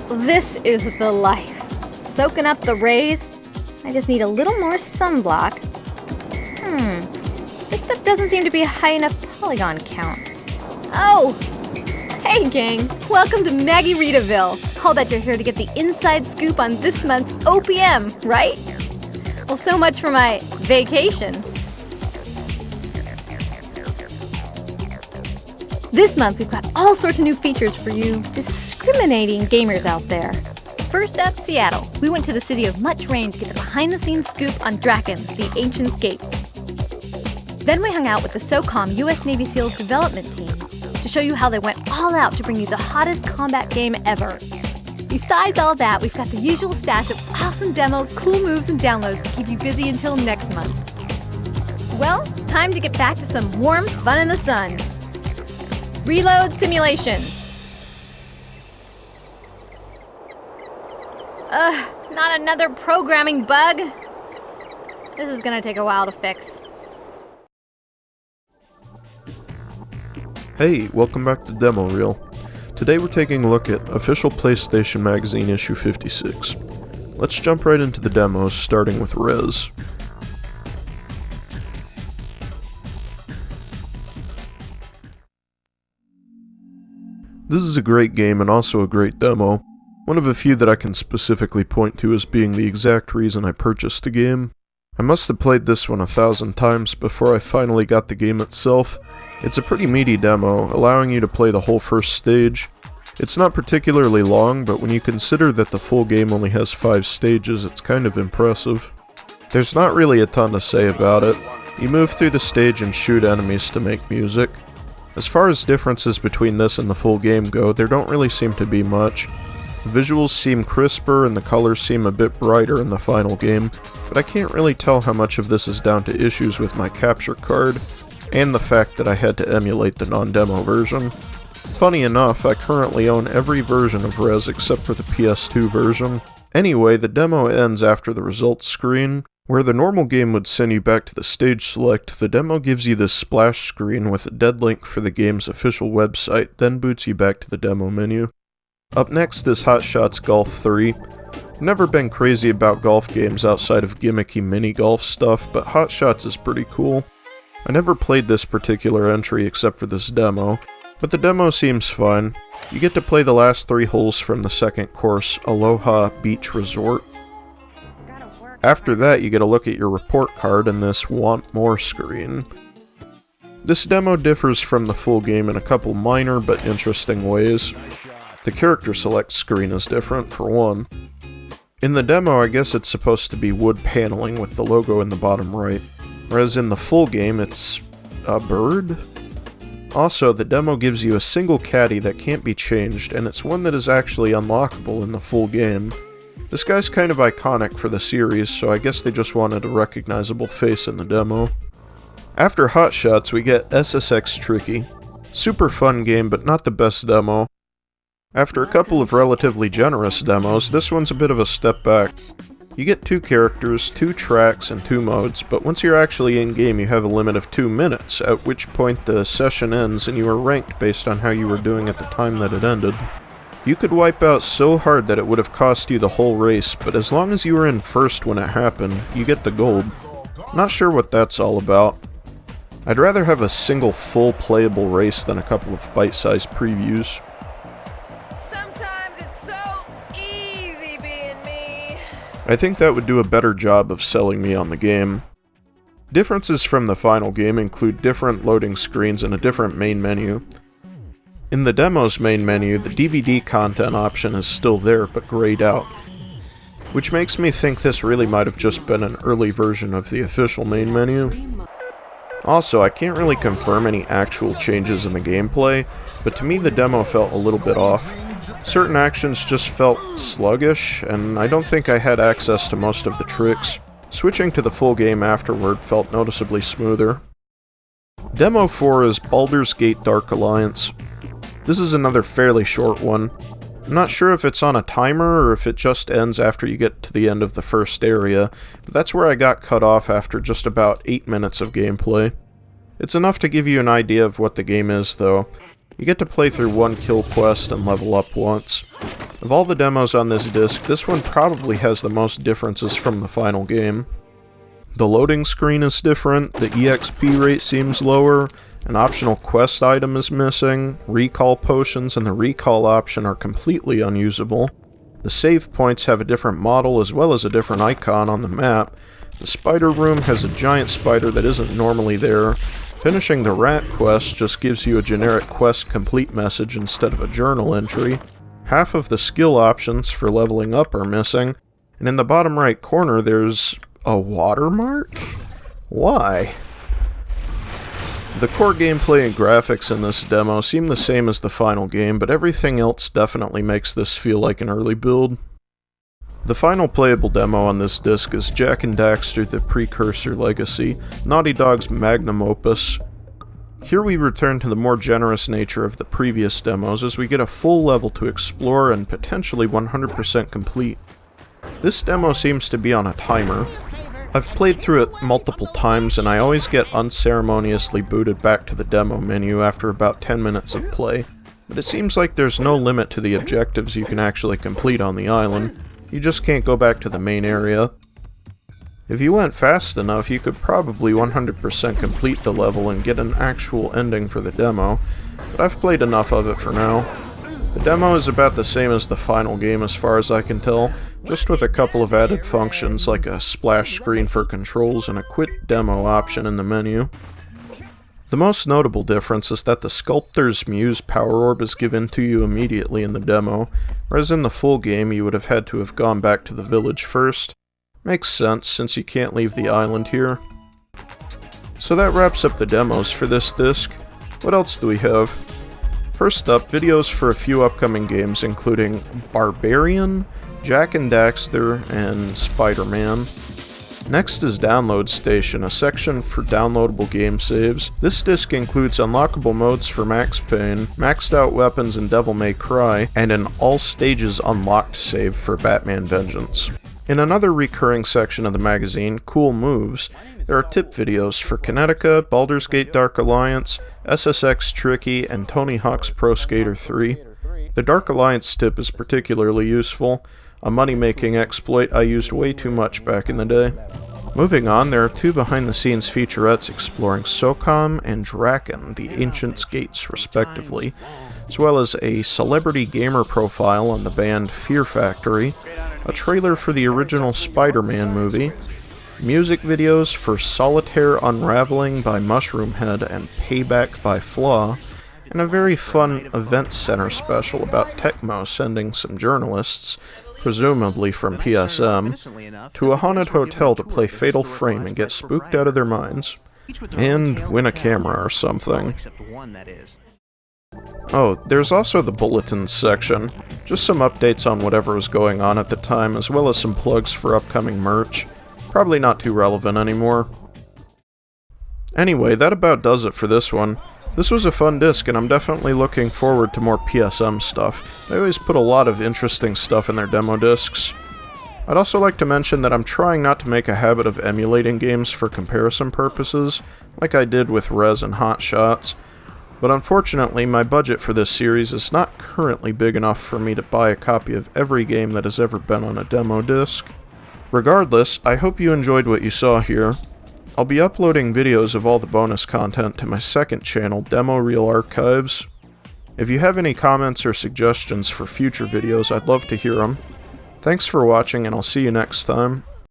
This is the life. Soaking up the rays. I just need a little more sunblock. This stuff doesn't seem to be a high enough polygon count. Oh! Hey gang, welcome to Maggie Readaville. I'll bet you're here to get the inside scoop on this month's OPM, right? Well, so much for my vacation. This month we've got all sorts of new features for you discriminating gamers out there. First up, Seattle. We went to the city of much rain to get the behind-the-scenes scoop on Draken, the Ancient's Gates. Then we hung out with the SOCOM US Navy SEALs development team to show you how they went all out to bring you the hottest combat game ever. Besides all that, we've got the usual stash of awesome demos, cool moves, and downloads to keep you busy until next month. Well, time to get back to some warm fun in the sun. Reload simulation. Not another programming bug. This is gonna take a while to fix. Hey, welcome back to Demo Reel. Today we're taking a look at Official PlayStation Magazine issue 56. Let's jump right into the demos, starting with Rez. This is a great game and also a great demo, one of a few that I can specifically point to as being the exact reason I purchased the game. I must have played this one 1,000 times before I finally got the game itself. It's a pretty meaty demo, allowing you to play the whole first stage. It's not particularly long, but when you consider that the full game only has 5 stages, it's kind of impressive. There's not really a ton to say about it. You move through the stage and shoot enemies to make music. As far as differences between this and the full game go, there don't really seem to be much. The visuals seem crisper and the colors seem a bit brighter in the final game, but I can't really tell how much of this is down to issues with my capture card, and the fact that I had to emulate the non-demo version. Funny enough, I currently own every version of Rez except for the PS2 version. Anyway, the demo ends after the results screen. Where the normal game would send you back to the stage select, the demo gives you this splash screen with a dead link for the game's official website, then boots you back to the demo menu. Up next is Hot Shots Golf 3. I've never been crazy about golf games outside of gimmicky mini-golf stuff, but Hot Shots is pretty cool. I never played this particular entry except for this demo, but the demo seems fun. You get to play the last 3 holes from the second course, Aloha Beach Resort. After that, you get a look at your report card in this Want More screen. This demo differs from the full game in a couple minor but interesting ways. The character select screen is different, for one. In the demo, I guess it's supposed to be wood paneling with the logo in the bottom right, whereas in the full game, it's a bird? Also, the demo gives you a single caddy that can't be changed, and it's one that is actually unlockable in the full game. This guy's kind of iconic for the series, so I guess they just wanted a recognizable face in the demo. After Hot Shots, we get SSX Tricky. Super fun game, but not the best demo. After a couple of relatively generous demos, this one's a bit of a step back. You get 2 characters, 2 tracks, and 2 modes, but once you're actually in-game you have a limit of 2 minutes, at which point the session ends and you are ranked based on how you were doing at the time that it ended. You could wipe out so hard that it would have cost you the whole race, but as long as you were in first when it happened, you get the gold. Not sure what that's all about. I'd rather have a single full playable race than a couple of bite-sized previews. Sometimes it's so easy being me. I think that would do a better job of selling me on the game. Differences from the final game include different loading screens and a different main menu. In the demo's main menu, the DVD content option is still there, but grayed out, which makes me think this really might have just been an early version of the official main menu. Also, I can't really confirm any actual changes in the gameplay, but to me the demo felt a little bit off. Certain actions just felt sluggish, and I don't think I had access to most of the tricks. Switching to the full game afterward felt noticeably smoother. Demo 4 is Baldur's Gate Dark Alliance. This is another fairly short one. I'm not sure if it's on a timer or if it just ends after you get to the end of the first area, but that's where I got cut off after just about 8 minutes of gameplay. It's enough to give you an idea of what the game is, though. You get to play through one kill quest and level up once. Of all the demos on this disc, this one probably has the most differences from the final game. The loading screen is different, the EXP rate seems lower, an optional quest item is missing, recall potions and the recall option are completely unusable. The save points have a different model as well as a different icon on the map. The spider room has a giant spider that isn't normally there. Finishing the rat quest just gives you a generic quest complete message instead of a journal entry. Half of the skill options for leveling up are missing, and in the bottom right corner there's a watermark? Why? The core gameplay and graphics in this demo seem the same as the final game, but everything else definitely makes this feel like an early build. The final playable demo on this disc is Jak and Daxter: The Precursor Legacy, Naughty Dog's magnum opus. Here we return to the more generous nature of the previous demos as we get a full level to explore and potentially 100% complete. This demo seems to be on a timer. I've played through it multiple times and I always get unceremoniously booted back to the demo menu after about 10 minutes of play, but it seems like there's no limit to the objectives you can actually complete on the island. You just can't go back to the main area. If you went fast enough, you could probably 100% complete the level and get an actual ending for the demo, but I've played enough of it for now. The demo is about the same as the final game as far as I can tell, just with a couple of added functions like a splash screen for controls and a quit demo option in the menu. The most notable difference is that the Sculptor's Muse power orb is given to you immediately in the demo, whereas in the full game you would have had to have gone back to the village first. Makes sense, since you can't leave the island here. So that wraps up the demos for this disc. What else do we have? First up, videos for a few upcoming games including Barbarian, Jak and Daxter, and Spider-Man. Next is Download Station, a section for downloadable game saves. This disc includes unlockable modes for Max Payne, maxed out weapons in Devil May Cry, and an all stages unlocked save for Batman Vengeance. In another recurring section of the magazine, Cool Moves, there are tip videos for Kinetica, Baldur's Gate Dark Alliance, SSX Tricky, and Tony Hawk's Pro Skater 3. The Dark Alliance tip is particularly useful, a money-making exploit I used way too much back in the day. Moving on, there are two behind-the-scenes featurettes exploring SOCOM and Draken, the Ancient's Gates, respectively, as well as a celebrity gamer profile on the band Fear Factory, a trailer for the original Spider-Man movie, music videos for Solitaire Unraveling by Mushroomhead and Payback by Flaw, and a very fun Event Center special about Tecmo sending some journalists, presumably from PSM, to a haunted hotel to play Fatal Frame and get spooked out of their minds, and win a camera or something. Oh, there's also the Bulletins section, just some updates on whatever was going on at the time, as well as some plugs for upcoming merch. Probably not too relevant anymore. Anyway, that about does it for this one. This was a fun disc, and I'm definitely looking forward to more PSM stuff. They always put a lot of interesting stuff in their demo discs. I'd also like to mention that I'm trying not to make a habit of emulating games for comparison purposes, like I did with Rez and Hot Shots. But unfortunately, my budget for this series is not currently big enough for me to buy a copy of every game that has ever been on a demo disc. Regardless, I hope you enjoyed what you saw here. I'll be uploading videos of all the bonus content to my second channel, Demo Reel Archives. If you have any comments or suggestions for future videos, I'd love to hear them. Thanks for watching, and I'll see you next time.